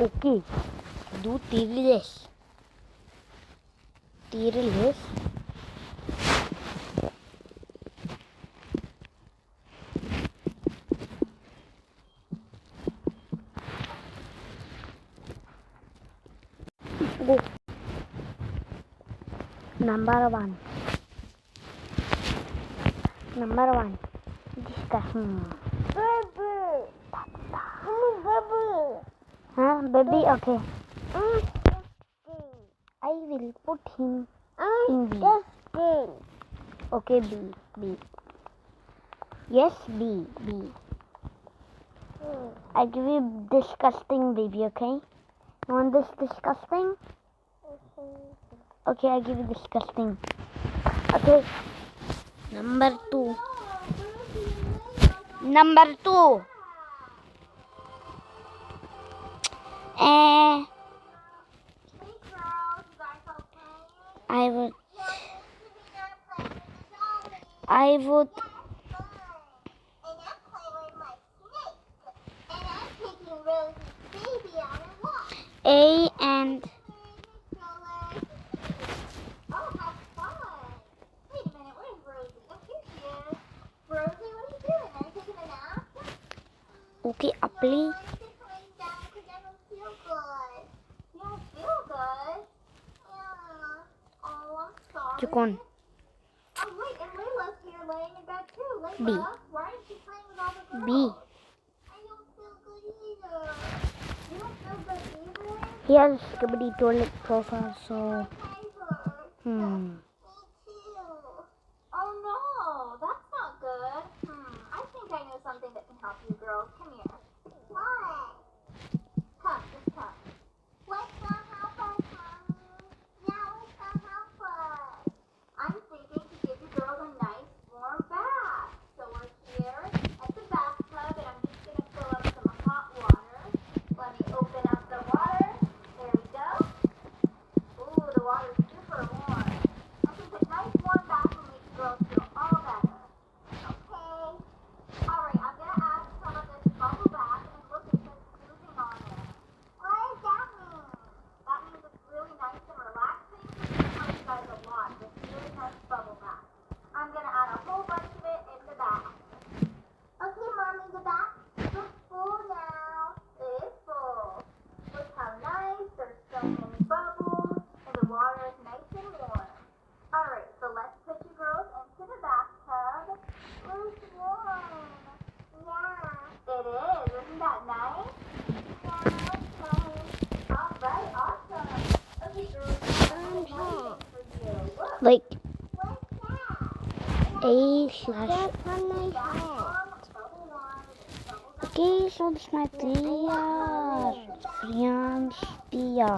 Okay, do tireless. Tireless. Go. Number one. Discuss. Huh? Baby, okay. I will put him in B. Okay, B. Yes, B. I give you disgusting, baby, okay? You want this disgusting? Okay, I give you disgusting. Okay. Number two. I would A and okay, apply. Chukon. B. He has Skibidi toilet profile, so Oh no, that's not good. I think I know something that can help you girls. Come here. What? Come, just come. What's gonna help us, Mommy? Yeah, what's gonna help us? I'm thinking to give you girls a nice warm bath. So we're here at the bathtub and I'm just gonna fill up some hot water. Let me open up the water. There we go. Ooh, the water's super warm. I think a nice warm bath will make girls feel all better. Okay. Alright, I'm gonna add some of this bubble bath and look, it says soothing on it. What does that mean? That means it's really nice and relaxing. It helps you guys a lot. This really nice bubble bath. I'm gonna add a whole bunch of it in the bath. Okay, Mommy, the bath looks full now. It is full. Look how nice. There's so many bubbles and the water is nice and warm. Alright, so let's put you girls into the bathtub. It's warm. Yeah. It is. Isn't that nice? Yeah, it's nice. Alright, awesome. Okay, girls, I'm waiting for you. Look, like what's that? A slash. That's on my head. Bubble water. Okay, so this is my player. Friends, Pia.